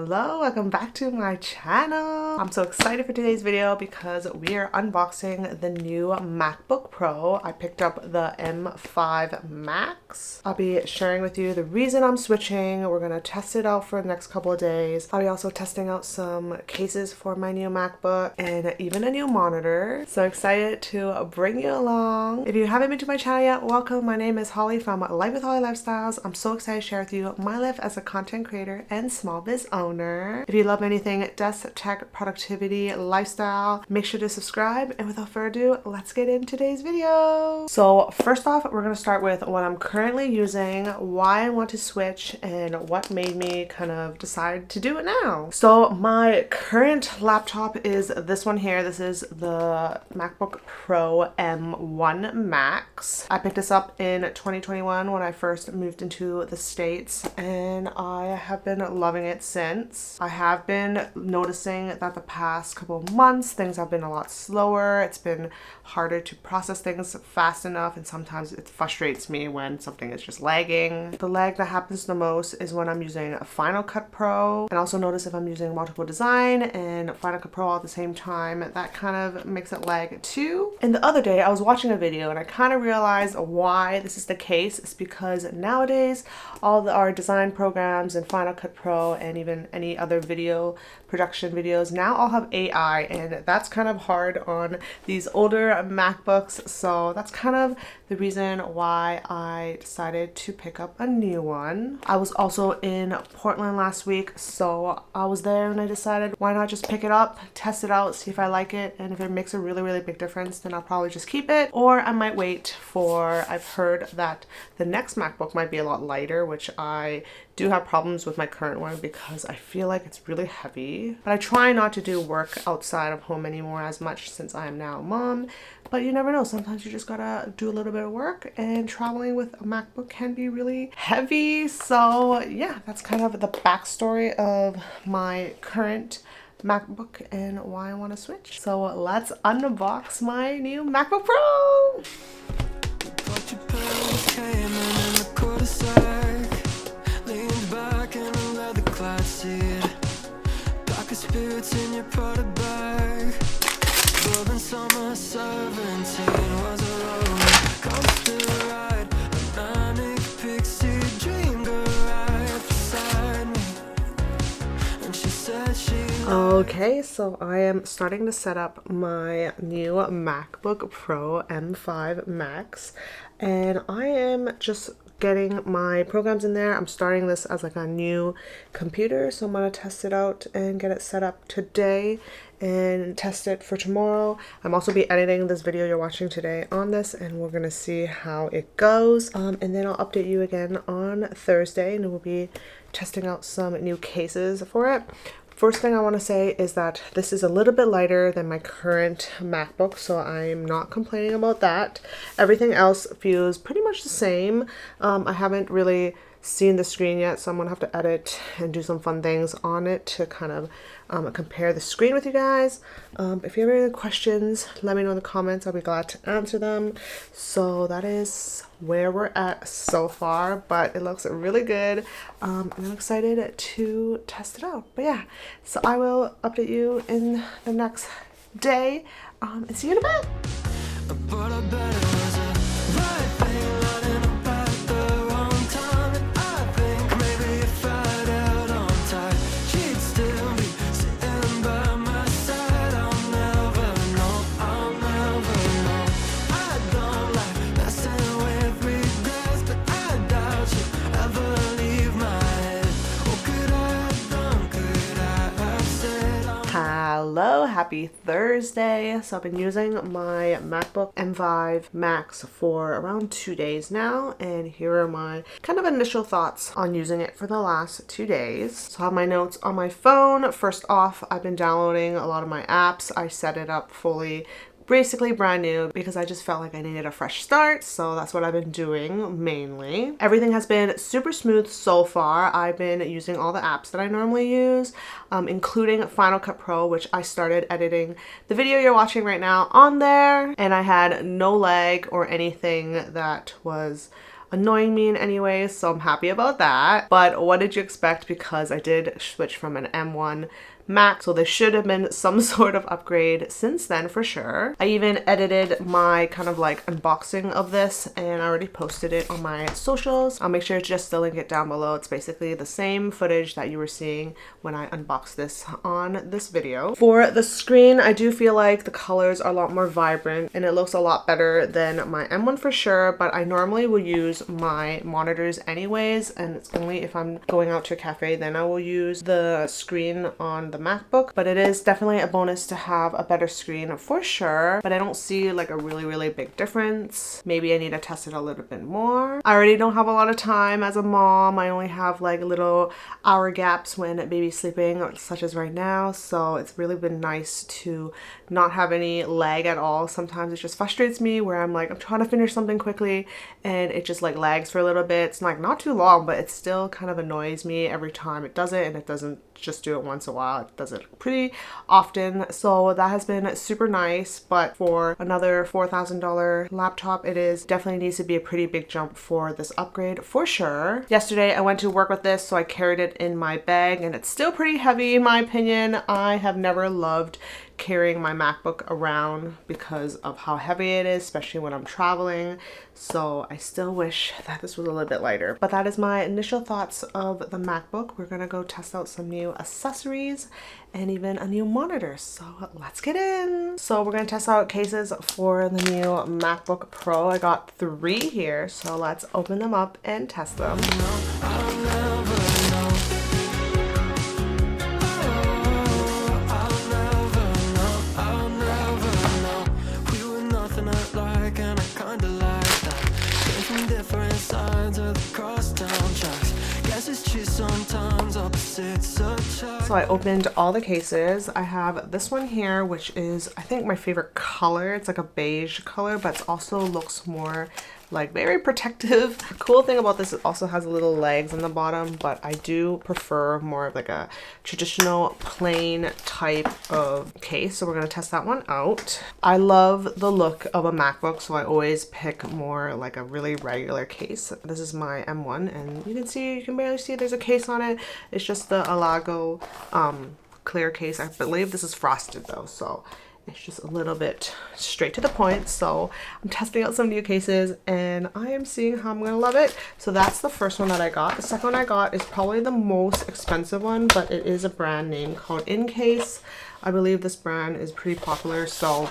Hello, welcome back to my channel. I'm so excited for today's video because we are unboxing the new MacBook Pro. I picked up the M5 Max. I'll be sharing with you the reason I'm switching. We're gonna test it out for the next couple of days. I'll be also testing out some cases for my new MacBook and even a new monitor. So excited to bring you along. If you haven't been to my channel yet, welcome. My name is Holly from Life with Holly Lifestyles. I'm so excited to share with you my life as a content creator and small biz owner. If you love anything desk tech, productivity, lifestyle, make sure to subscribe. And without further ado, let's get into today's video. So first off, we're going to start with what I'm currently using, why I want to switch, and what made me kind of decide to do it now. So my current laptop is this one here. This is the MacBook Pro M1 Max. I picked this up in 2021 when I first moved into the States, and I have been loving it since. I have been noticing that the past couple of months things have been a lot slower. It's been harder to process things fast enough, and sometimes it frustrates me when something is just lagging. The lag that happens the most is when I'm using a Final Cut Pro, and also notice if I'm using multiple design and Final Cut Pro all at the same time, that kind of makes it lag too. And the other day I was watching a video and I kind of realized why this is the case. It's because nowadays all our design programs and Final Cut Pro and even any other video production videos now all have AI, and that's kind of hard on these older MacBooks. So that's kind of the reason why I decided to pick up a new one. I was also in Portland last week, so I was there and I decided why not just pick it up, test it out, see if I like it, and if it makes a really big difference, then I'll probably just keep it, or I might wait for, I've heard that the next MacBook might be a lot lighter, which I do have problems with my current one because I feel like it's really heavy. But I try not to do work outside of home anymore as much since I am now a mom. But you never know, sometimes you just gotta do a little bit of work, and traveling with a MacBook can be really heavy. So yeah, that's kind of the backstory of my current MacBook and why I want to switch. So let's unbox my new MacBook Pro. Spirits in your product bag. Building summer 17 was a road. Comes to the ride. A manic pixie dream girl right beside me. And she said she. Okay, so I am starting to set up my new MacBook Pro M5 Max, and I am just getting my programs in there. I'm starting this as like a new computer, so I'm gonna test it out and get it set up today and test it for tomorrow. I'm also be editing this video you're watching today on this, and we're gonna see how it goes, and then I'll update you again on Thursday, and we'll be testing out some new cases for it. First thing I want to say is that this is a little bit lighter than my current MacBook, so I'm not complaining about that. Everything else feels pretty much the same. I haven't really seen the screen yet, so I'm gonna have to edit and do some fun things on it to kind of compare the screen with you guys. If you have any questions, let me know in the comments. I'll be glad to answer them. So that is where we're at so far, but it looks really good, and I'm excited to test it out. But yeah, so I will update you in the next day, and see you in a bit. But I bet it was a right thing, lining up at the wrong time. And I think maybe if I'd held on tight, she'd still be sitting by my side. I'll never know, I'll never know. I don't like messing with regrets, but I doubt you ever leave my head. What could I have done, could I have said? Hello, happy Thursday. So I've been using my MacBook M5 Max for around 2 days now, and here are my kind of initial thoughts on using it for the last 2 days. So I have my notes on my phone. First off, I've been downloading a lot of my apps. I set it up fully basically brand new because I just felt like I needed a fresh start, so that's what I've been doing mainly. Everything has been super smooth so far. I've been using all the apps that I normally use, including Final Cut Pro, which I started editing the video you're watching right now on there, and I had no lag or anything that was annoying me in any way, so I'm happy about that. But what did you expect? Because I did switch from an M1 Max, so there should have been some sort of upgrade since then for sure. I even edited my kind of like unboxing of this and I already posted it on my socials. I'll make sure to just link it down below. It's basically the same footage that you were seeing when I unboxed this on this video. For the screen, I do feel like the colors are a lot more vibrant and it looks a lot better than my M1 for sure, but I normally will use my monitors anyways, and it's only if I'm going out to a cafe then I will use the screen on the MacBook. But it is definitely a bonus to have a better screen for sure, but I don't see like a really big difference. Maybe I need to test it a little bit more. I already don't have a lot of time as a mom. I only have like little hour gaps when baby's sleeping, such as right now, so it's really been nice to not have any lag at all. Sometimes it just frustrates me where I'm like, I'm trying to finish something quickly and it just like lags for a little bit. It's like not too long, but it still kind of annoys me every time it does it, and it doesn't just do it once in a while. It does it pretty often, so that has been super nice. But for another $4,000 laptop, it is definitely needs to be a pretty big jump for this upgrade for sure. Yesterday I went to work with this, so I carried it in my bag and it's still pretty heavy in my opinion. I have never loved carrying my MacBook around because of how heavy it is, especially when I'm traveling. So I still wish that this was a little bit lighter. But that is my initial thoughts of the MacBook. We're gonna go test out some new accessories and even a new monitor. So let's get in. So we're gonna test out cases for the new MacBook Pro. I got 3 here, so let's open them up and test them. So I opened all the cases. I have this one here, which is I think my favorite color. It's like a beige color, but it also looks more like very protective. The cool thing about this, it also has little legs on the bottom, but I do prefer more of like a traditional plain type of case. So we're gonna test that one out. I love the look of a MacBook, so I always pick more like a really regular case. This is my M1 and you can barely see there's a case on it. It's just the Alago clear case. I believe this is frosted though, so it's just a little bit straight to the point. So I'm testing out some new cases and I am seeing how I'm gonna love it. So that's the first one that I got. The second one I got is probably the most expensive one, but it is a brand name called InCase. I believe this brand is pretty popular, so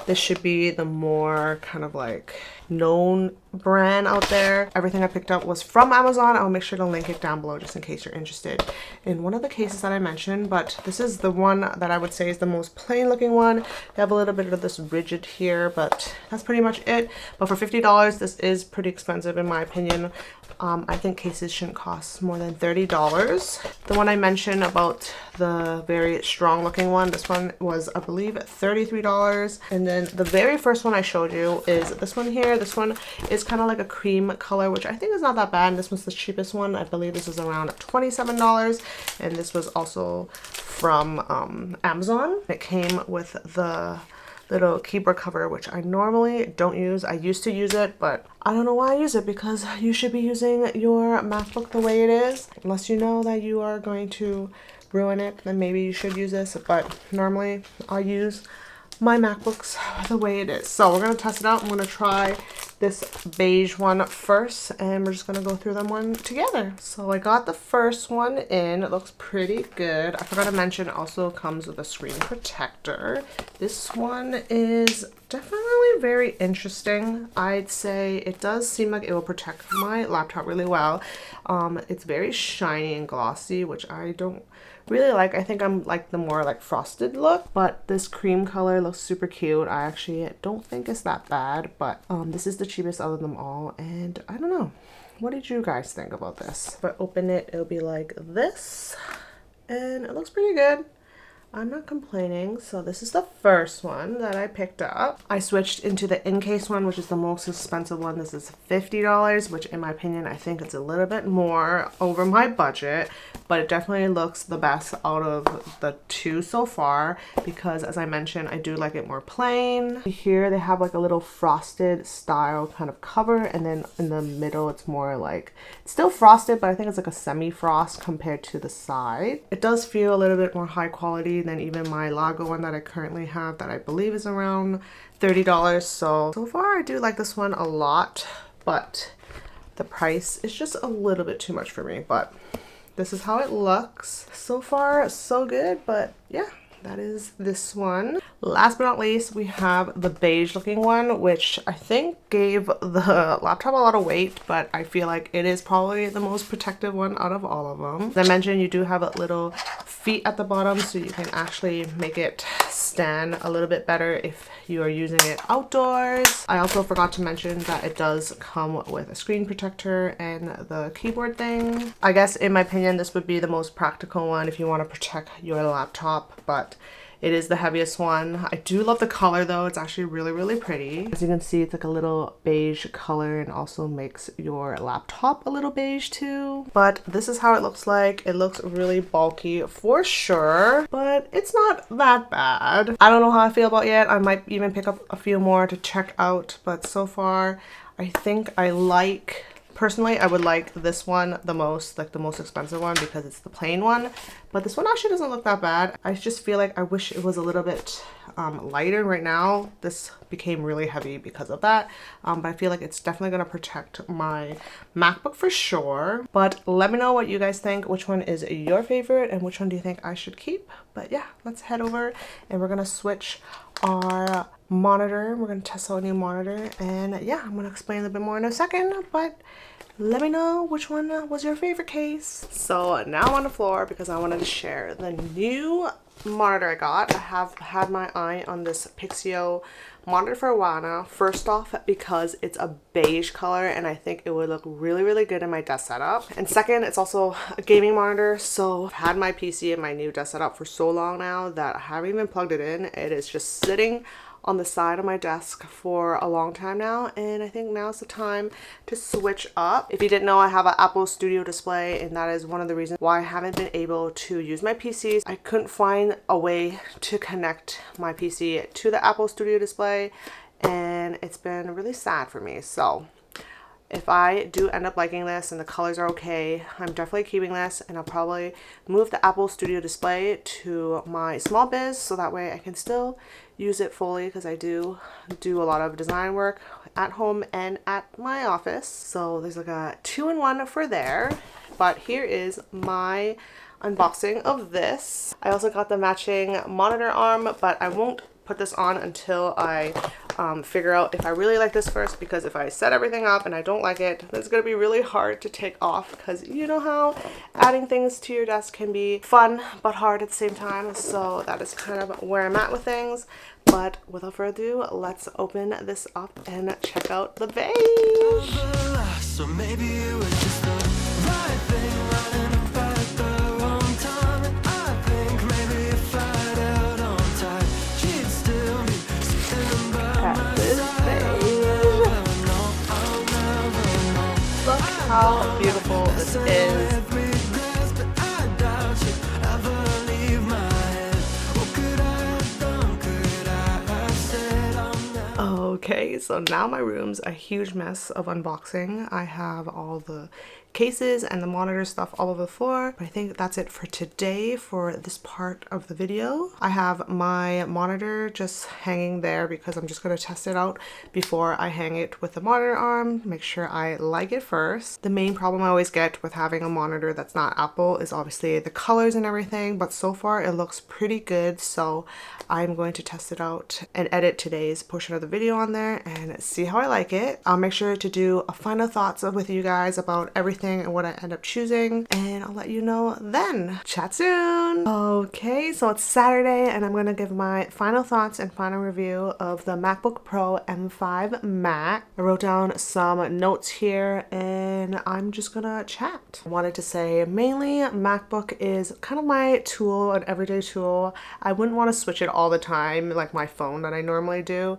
this should be the more kind of like known brand out there. Everything I picked up was from Amazon. I'll make sure to link it down below just in case you're interested in one of the cases that I mentioned, but this is the one that I would say is the most plain looking one. They have a little bit of this rigid here, but that's pretty much it. But for $50, this is pretty expensive in my opinion. I think cases shouldn't cost more than $30. The one I mentioned about the very strong looking one, this one was I believe $33. And then the very first one I showed you is this one here. This one is kind of like a cream color, which I think is not that bad. And this was the cheapest one. I believe this was around $27, and this was also from Amazon. It came with the little keyboard cover, which I normally don't use. I used to use it, but I don't know why I use it, because you should be using your MacBook the way it is. Unless you know that you are going to ruin it, then maybe you should use this, but normally I use my MacBooks the way it is. So we're gonna test it out. I'm gonna try this beige one first, and we're just gonna go through them one together. So I got the first one in. It looks pretty good. I forgot to mention, it also comes with a screen protector. This one is definitely very interesting. I'd say it does seem like it will protect my laptop really well. It's very shiny and glossy, which I don't really like. I think I'm like the more like frosted look, but this cream color looks super cute. I actually don't think it's that bad, but this is the cheapest out of them all, and I don't know. What did you guys think about this? If I open it, it'll be like this, and it looks pretty good. I'm not complaining. So this is the first one that I picked up. I switched into the in-case one, which is the most expensive one. This is $50, which in my opinion, I think it's a little bit more over my budget, but it definitely looks the best out of the two so far because as I mentioned, I do like it more plain. Here they have like a little frosted style kind of cover, and then in the middle it's more like, it's still frosted, but I think it's like a semi-frost compared to the side. It does feel a little bit more high quality than even my Lago one that I currently have that I believe is around $30. So far I do like this one a lot, but the price is just a little bit too much for me. But this is how it looks. So far so good, but yeah, that is this one. Last but not least, we have the beige looking one, which I think gave the laptop a lot of weight, but I feel like it is probably the most protective one out of all of them. As I mentioned, you do have a little feet at the bottom, so you can actually make it stand a little bit better if you are using it outdoors. I also forgot to mention that it does come with a screen protector and the keyboard thing. I guess in my opinion, this would be the most practical one if you want to protect your laptop, but it is the heaviest one. I do love the color though. It's actually really, really pretty. As you can see, it's like a little beige color and also makes your laptop a little beige too. But this is how it looks like. It looks really bulky for sure, but it's not that bad. I don't know how I feel about it yet. I might even pick up a few more to check out, but so far I think I like, personally, I would like this one the most, like the most expensive one, because it's the plain one. But this one actually doesn't look that bad. I just feel like I wish it was a little bit lighter. Right now, this became really heavy because of that. But I feel like it's definitely going to protect my MacBook for sure. But let me know what you guys think. Which one is your favorite and which one do you think I should keep? But yeah, let's head over and we're going to switch our monitor. We're going to test out a new monitor. And yeah, I'm going to explain a little bit more in a second. But let me know which one was your favorite case. So now I'm on the floor because I wanted to share the new monitor I got. I have had my eye on this Pixio monitor for a while now. First off, because it's a beige color and I think it would look really, really good in my desk setup. And second, it's also a gaming monitor. So I've had my PC in my new desk setup for so long now that I haven't even plugged it in. It is just sitting on the side of my desk for a long time now, and I think now's the time to switch up. If you didn't know, I have an Apple Studio display, and that is one of the reasons why I haven't been able to use my PCs. I couldn't find a way to connect my PC to the Apple Studio display, and it's been really sad for me. So if I do end up liking this and the colors are okay, I'm definitely keeping this, and I'll probably move the Apple Studio display to my small biz so that way I can still use it fully, because I do a lot of design work at home and at my office. So there's like a 2-in-1 for there. But here is my unboxing of this. I also got the matching monitor arm, but I won't put this on until I figure out if I really like this first, because if I set everything up and I don't like it, then it's going to be really hard to take off, because you know how adding things to your desk can be fun but hard at the same time. So that is kind of where I'm at with things. But without further ado, let's open this up and check out the beige. So maybe it was just the right thing, running up at the wrong time. And I think maybe if I'd held on tight, she'd still be sitting by my side. I'll never know. Look how beautiful this is. Regrets, but I doubt she'd ever leave my head. What could I have done? Could I have said I'm never? Okay, so now my room's a huge mess of unboxing. I have all the cases and the monitor stuff all over the floor, but I think that's it for today for this part of the video. I have my monitor just hanging there because I'm just going to test it out before I hang it with the monitor arm, make sure I like it first. The main problem I always get with having a monitor that's not Apple is obviously the colors and everything, but so far it looks pretty good, so I'm going to test it out and edit today's portion of the video on there and see how I like it. I'll make sure to do a final thoughts with you guys about everything everything and what I end up choosing, and I'll let you know then. Chat soon. Okay, so it's Saturday and I'm gonna give my final thoughts and final review of the MacBook Pro M5 Max. I wrote down some notes here and I'm just gonna chat. I wanted to say mainly MacBook is kind of my tool, an everyday tool. I wouldn't want to switch it all the time like my phone that I normally do,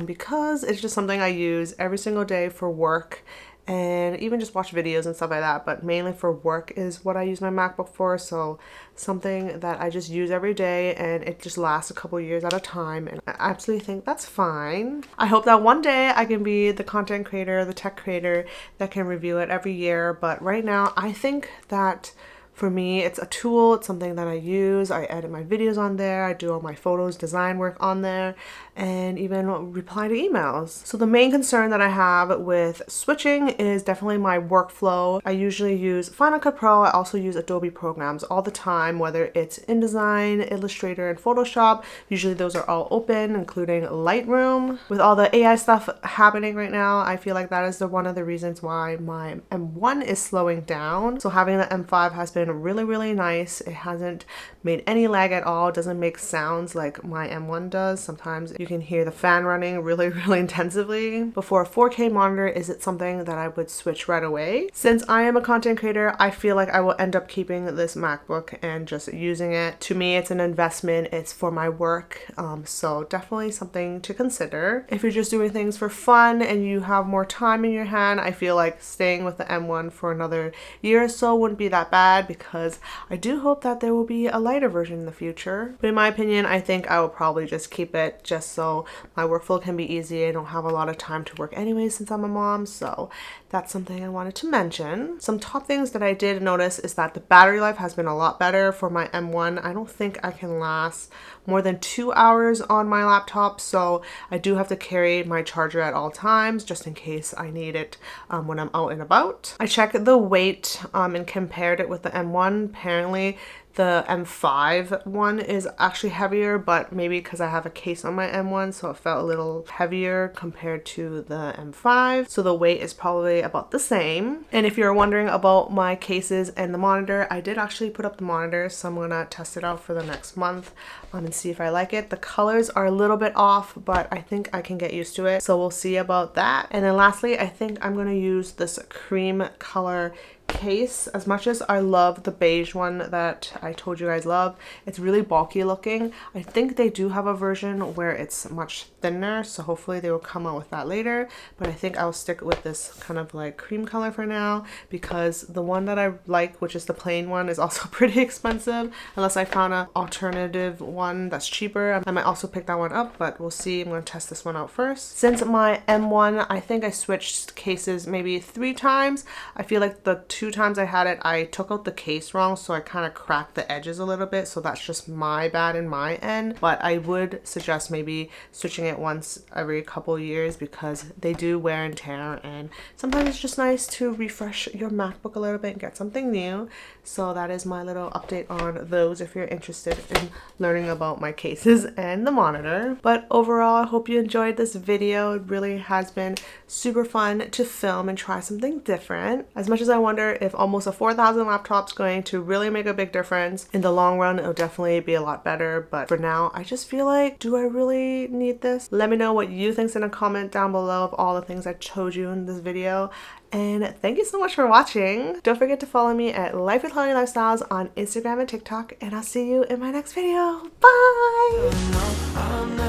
because it's just something I use every single day for work and even just watch videos and stuff like that, but mainly for work is what I use my MacBook for. So something that I just use every day and it just lasts a couple years at a time, and I absolutely think that's fine. I hope that one day I can be the content creator, the tech creator that can review it every year, but right now I think that for me, it's a tool, it's something that I use. I edit my videos on there, I do all my photos, design work on there, and even reply to emails. So the main concern that I have with switching is definitely my workflow. I usually use Final Cut Pro. I also use Adobe programs all the time, whether it's InDesign, Illustrator, and Photoshop. Usually those are all open, including Lightroom. With all the AI stuff happening right now, I feel like that is one of the reasons why my M1 is slowing down. So having the M5 has been really nice. It hasn't made any lag at all. It doesn't make sounds like my M1 does. Sometimes you can hear the fan running really intensively. But for a 4K monitor, is it something that I would switch right away? Since I am a content creator, I feel like I will end up keeping this MacBook and just using it. To me, it's an investment. It's for my work. So definitely something to consider. If you're just doing things for fun and you have more time in your hand, I feel like staying with the M1 for another year or so wouldn't be that bad, because I do hope that there will be a lighter version in the future. But in my opinion, I think I will probably just keep it just so my workflow can be easy. I don't have a lot of time to work anyway since I'm a mom, so that's something I wanted to mention. Some top things that I did notice is that the battery life has been a lot better for my M1. I don't think I can last more than 2 hours on my laptop, so I do have to carry my charger at all times just in case I need it when I'm out and about. I checked the weight and compared it with the M1. Apparently the M5 one is actually heavier, but maybe because I have a case on my M1, so it felt a little heavier compared to the M5. So the weight is probably about the same. And if you're wondering about my cases and the monitor, I did actually put up the monitor, so I'm gonna test it out for the next month and see if I like it. The colors are a little bit off, but I think I can get used to it. So we'll see about that. And then lastly, I think I'm gonna use this cream color case. As much as I love the beige one that I told you guys love, it's really bulky looking. I think they do have a version where it's much thinner, so hopefully they will come out with that later, but I think I'll stick with this kind of like cream color for now, because the one that I like, which is the plain one, is also pretty expensive. Unless I found an alternative one that's cheaper, I might also pick that one up, but we'll see. I'm going to test this one out first. Since my M1, I think I switched cases maybe 3 times. I feel like the 2 times I had it, I took out the case wrong, so I kind of cracked the edges a little bit, so that's just my bad in my end. But I would suggest maybe switching it once every couple years, because they do wear and tear, and sometimes it's just nice to refresh your MacBook a little bit and get something new. So that is my little update on those if you're interested in learning about my cases and the monitor. But overall, I hope you enjoyed this video. It really has been super fun to film and try something different. As much as I wonder if almost a 4,000 laptop's going to really make a big difference, in the long run it'll definitely be a lot better, but for now I just feel like, do I really need this? Let me know what you think in a comment down below of all the things I showed you in this video. And thank you so much for watching. Don't forget to follow me at Life with Holly Lifestyles on Instagram and TikTok, and I'll see you in my next video. Bye!